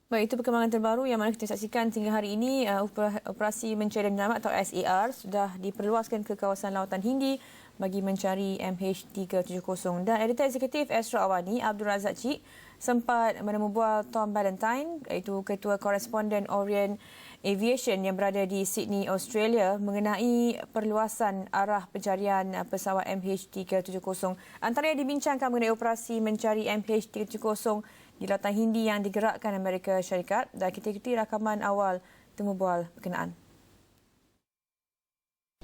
Baik, itu perkembangan terbaru yang mana kita saksikan sehingga hari ini operasi mencari dan menyelamat atau SAR sudah diperluaskan ke kawasan Lautan Hindi bagi mencari MH370 dan editor eksekutif Astro AWANI Abdul Razak Chik sempat menemubual Tom Balentyne iaitu Ketua Koresponden Orient Aviation yang berada di Sydney, Australia mengenai perluasan arah pencarian pesawat MH370. Antara yang dibincangkan mengenai operasi mencari MH370 di Lautan Hindi yang digerakkan Amerika Syarikat dan kita ikuti rakaman awal temubual berkenaan.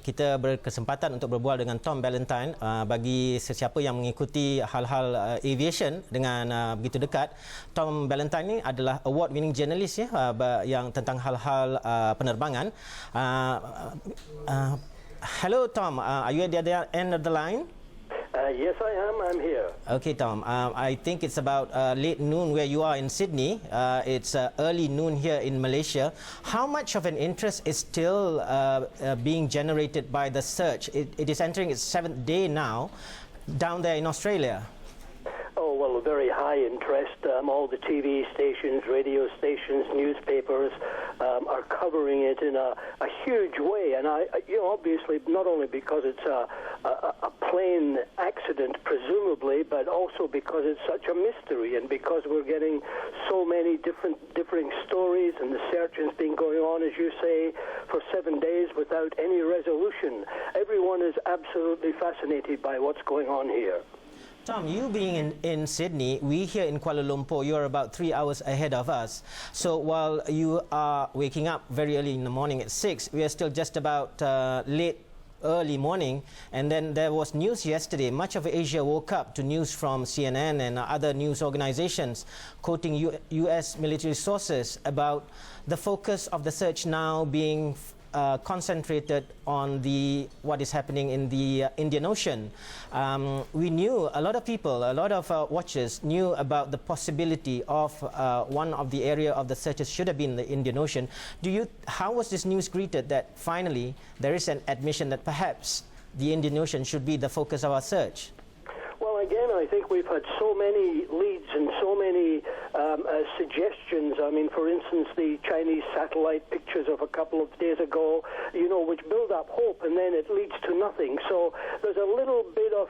Kita berkesempatan untuk berbual dengan Tom Balentyne. Bagi sesiapa yang mengikuti hal-hal aviation dengan begitu dekat, Tom Balentyne ini adalah award-winning journalist yang tentang hal-hal penerbangan. Hello Tom, are you at the other end of the line? Yes, I am. I'm here. Okay, Tom. I think it's about late noon where you are in Sydney. It's early noon here in Malaysia. How much of an interest is still being generated by the search? It is entering its 7th day now down there in Australia. Oh, well, a very high interest. All the TV stations, radio stations, newspapers are covering it in a huge way. And obviously, not only because it's a plane accident, presumably, but also because it's such a mystery and because we're getting so many differing stories, and the search has been going on, as you say, for 7 days without any resolution. Everyone is absolutely fascinated by what's going on here. Tom, you being in Sydney, we here in Kuala Lumpur, you're about 3 hours ahead of us. So while you are waking up very early in the morning at 6, we are still just about early morning. And then there was news yesterday. Much of Asia woke up to news from CNN and other news organizations quoting US military sources about the focus of the search now being concentrated on what is happening in the Indian Ocean. We knew, a lot of people, a lot of watchers knew about the possibility of one of the area of the searches should have been the Indian Ocean. How was this news greeted that finally there is an admission that perhaps the Indian Ocean should be the focus of our search? Well, again, I think we've had so many leads and so many suggestions. I mean, for instance, the Chinese satellite pictures of a couple of days ago, which build up hope, and then it leads to nothing. So there's a little bit of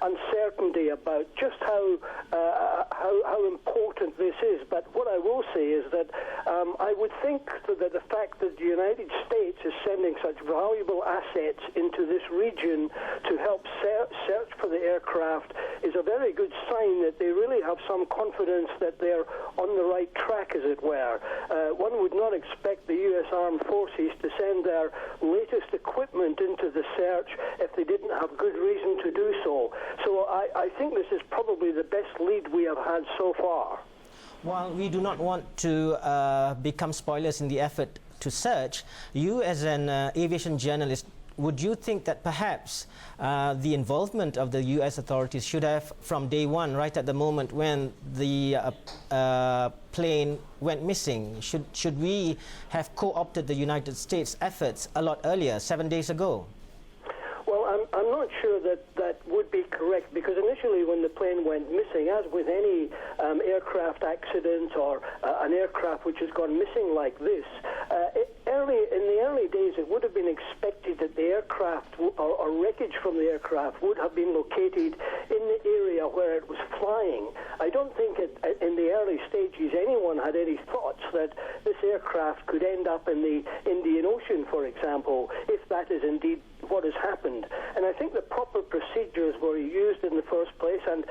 uncertainty about just how important this is. But what I will say is that I would think that the fact that the United States is sending such valuable assets into this region to help search for the aircraft is a very good sign that they really have some confidence that they're on the right track, as it were. One would not expect the U.S. Armed Forces to send their latest equipment into the search if they didn't have good reason to do so. So I think this is probably the best lead we have had so far. Well, we do not want to become spoilers in the effort to search. You, as an aviation journalist, would you think that perhaps the involvement of the U.S. authorities should have, from day one, right at the moment when the plane went missing, should we have co-opted the United States' efforts a lot earlier, 7 days ago? Well, I'm not sure that would be correct, because initially when the plane went missing, as with any aircraft accident or an aircraft which has gone missing like this, in the early days it would have been expected that the aircraft or wreckage from the aircraft would have been located in the area where it was flying. I don't think in the early stages anyone had any thoughts that this aircraft could end up in the Indian Ocean, for example, if that is indeed what has happened. And I think the proper procedures were used in the first place, and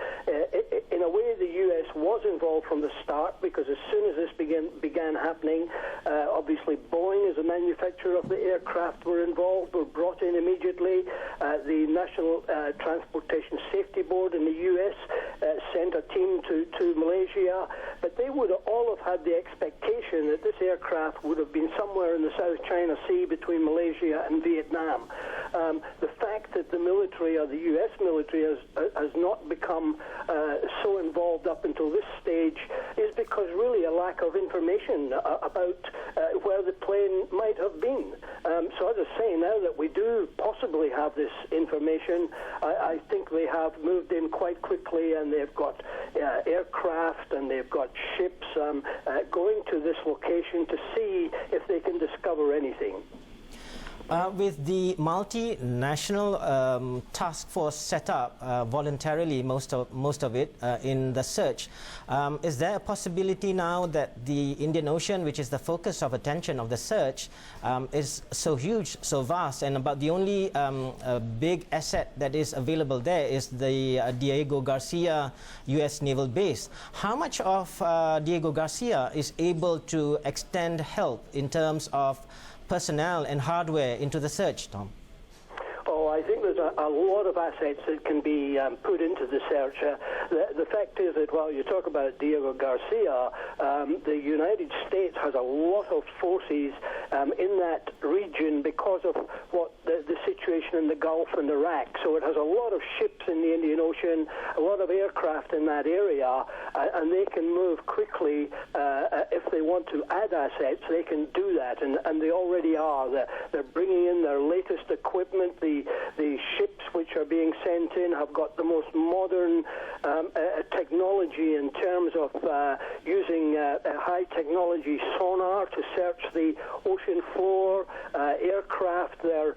in a way the US was involved from the start, because as soon as this began happening, obviously Boeing, as a manufacturer of the aircraft, were involved, were brought in immediately. The National Transportation Safety Board in the US sent a team to Malaysia, but they would all have had the expectation that this aircraft would have been somewhere in the South China Sea between Malaysia and Vietnam. The fact that the military or the U.S. military has not become so involved up until this stage is because really a lack of information about where the plane might have been. So as I say, now that we do possibly have this information, I think they have moved in quite quickly, and they've got aircraft and they've got ships going to this location to see if they can discover anything. With the multinational task force set up voluntarily, most of it in the search, is there a possibility now that the Indian Ocean, which is the focus of attention of the search, is so huge, so vast, and about the only big asset that is available there is the Diego Garcia U.S. Naval Base? How much of Diego Garcia is able to extend help in terms of personnel and hardware into the search, Tom? Oh, I think there's a lot of assets that can be put into the search. The fact is that while you talk about Diego Garcia, the United States has a lot of forces in that region because of what the situation in the Gulf and Iraq. So it has a lot of ships in the Indian Ocean, a lot of aircraft in that area, and they can move quickly. If they want to add assets, they can do that, and they already are. They're bringing in their latest equipment. The ships which are being sent in have got the most modern technology in terms of using high technology sonar to search the ocean floor. Aircraft, they're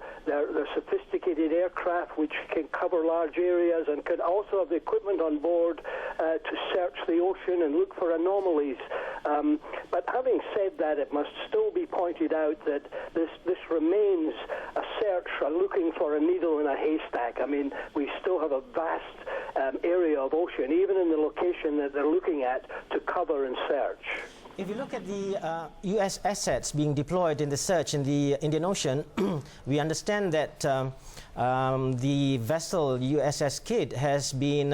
sophisticated aircraft which can cover large areas and can also have the equipment on board to search the ocean and look for anomalies. But having said that, it must still be pointed out that this remains a search looking for a needle in a haystack. I mean, we still have a vast area of ocean, even in the location that they're looking at, to cover and search. If you look at the U.S. assets being deployed in the search in the Indian Ocean, we understand that the vessel USS Kidd has been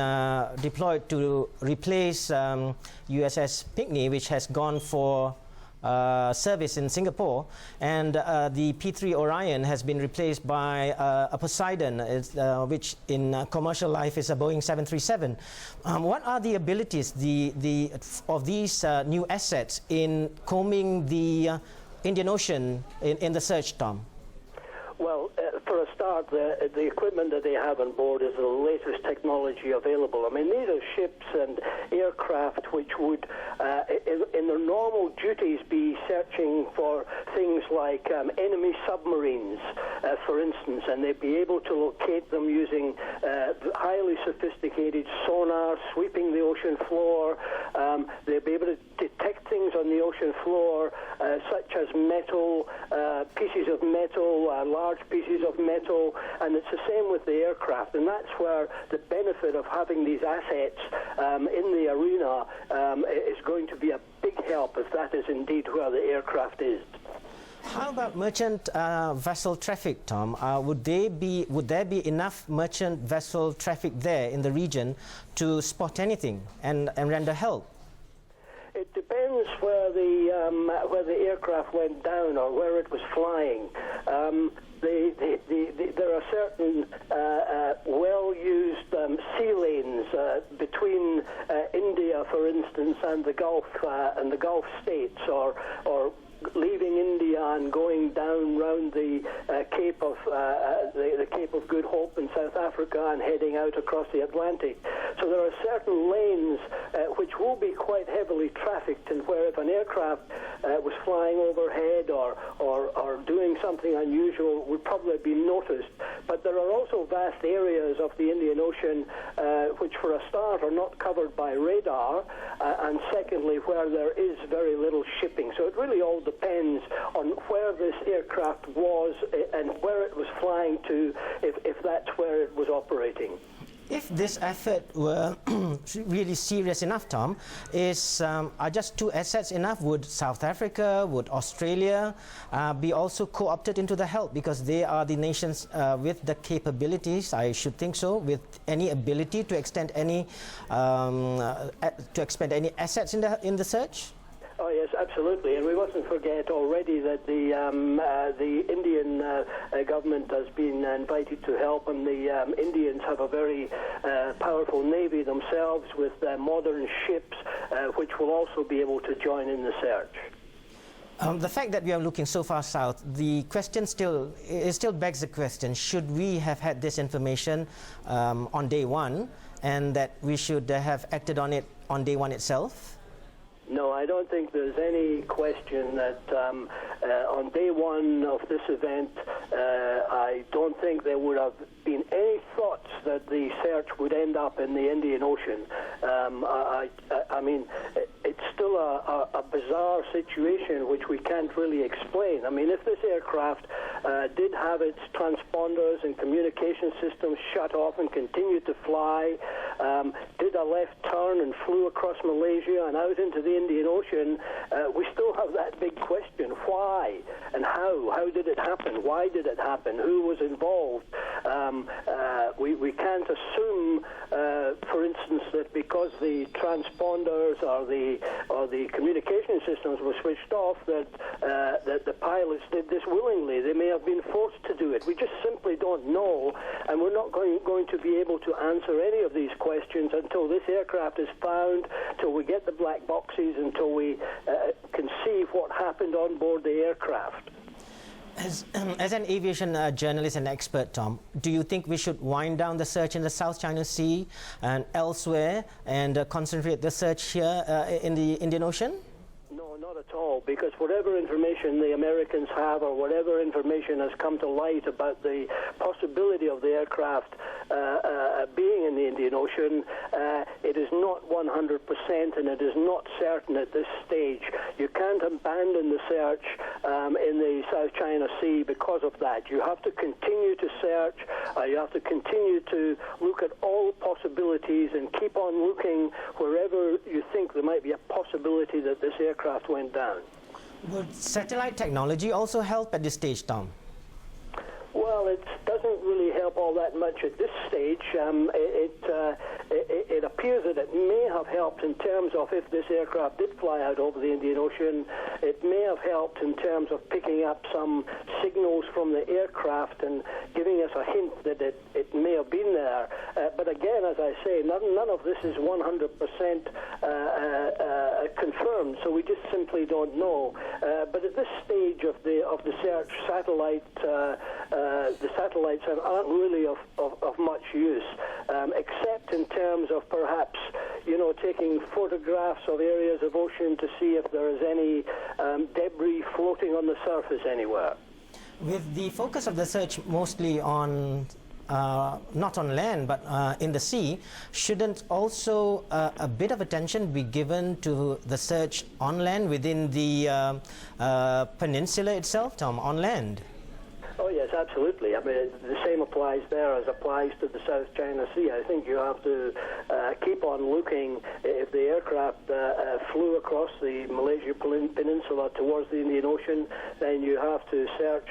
deployed to replace USS Pinckney, which has gone for service in Singapore, and the P3 Orion has been replaced by a Poseidon, which in commercial life is a Boeing 737. What are the abilities of these new assets in combing the Indian Ocean in the search, Tom? Well, for a start, the equipment that they have on board is the latest technology available. I mean, these are ships and aircraft which would, in their normal duties, be searching for things like enemy submarines, for instance, and they'd be able to locate them using highly sophisticated sonar, sweeping the ocean floor. They'd be able to detect things on the ocean floor, such as metal, pieces of metal, large pieces of metal, and it's the same with the aircraft, and that's where the benefit of having these assets in the arena is going to be a big help, if that is indeed where the aircraft is. How about merchant vessel traffic, Tom? Would there be enough merchant vessel traffic there in the region to spot anything and render help? It depends where the aircraft went down or where it was flying. There are certain well-used sea lanes between India, for instance, and the Gulf states, or leaving India and going down round the Cape of Good Hope in South Africa and heading out across the Atlantic. So there are certain lanes which will be quite heavily trafficked, and where if an aircraft was flying overhead or doing something unusual would probably be noticed. But there are also vast areas of the Indian Ocean which, for a start, are not covered by radar, and secondly, where there is very little shipping. So it really all depends on where this aircraft was and where it was flying to, if that's where it was operating. If this effort were really serious enough, Tom, are just two assets enough? Would South Africa, would Australia be also co-opted into the help, because they are the nations with the capabilities, I should think so, with any ability to extend any assets in the search? Oh yes, absolutely, and we mustn't forget already that the Indian government has been invited to help, and the Indians have a very powerful navy themselves with modern ships, which will also be able to join in the search. The fact that we are looking so far south, the question still begs the question: should we have had this information on day one, and that we should have acted on it on day one itself? No, I don't think there's any question that on day one of this event, I don't think there would have been any thoughts that the search would end up in the Indian Ocean. I mean, it's still a bizarre situation which we can't really explain. I mean, if this aircraft did have its transponders and communication systems shut off and continued to fly, did a left turn and flew across Malaysia and out into the Indian Ocean, we still have that big question: why and how? How did it happen? Why did it happen? Who was involved? We can't assume, for instance, that because the transponders or the communication systems were switched off, that the pilots did this willingly. They may have been forced to do it. We just simply don't know, and we're not going to be able to answer any of these questions until this aircraft is found, till we get the black boxes, until we can see what happened on board the aircraft. As an aviation journalist and expert, Tom, do you think we should wind down the search in the South China Sea and elsewhere and concentrate the search here in the Indian Ocean? No, not at all, because whatever information the Americans have, or whatever information has come to light about the possibility of the aircraft being in the Indian Ocean, it is not 100%, and it is not certain at this stage. You can't abandon the search in the South China Sea because of that. You have to continue to search. You have to continue to look at all possibilities and keep on looking wherever you think there might be a possibility that this aircraft went down. Would satellite technology also help at this stage, Tom? Well, it doesn't really help all that much at this stage. It appears that it may have helped in terms of, if this aircraft did fly out over the Indian Ocean, it may have helped in terms of picking up some signals from the aircraft and giving us a hint that it may have been there. But again, as I say, none of this is 100% confirmed, so we just simply don't know. But at this stage of the search, the satellites aren't really of much use, except in terms of perhaps, taking photographs of areas of ocean to see if there is any debris floating on the surface anywhere. With the focus of the search mostly on not on land but in the sea, shouldn't also a bit of attention be given to the search on land within the peninsula itself, Tom, on land? Oh yes, absolutely. I mean, the same applies there as applies to the South China Sea. I think you have to keep on looking. If the aircraft flew across the Malaysia Peninsula towards the Indian Ocean, then you have to search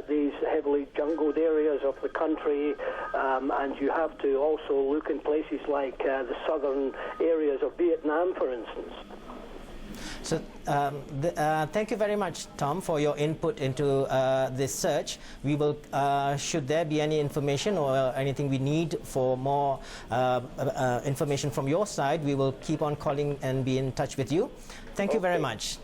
these heavily jungled areas of the country, and you have to also look in places like the southern areas of Vietnam, for instance. So thank you very much, Tom, for your input into this search. We will, should there be any information or anything we need for more information from your side, we will keep on calling and be in touch with you. Thank you very much.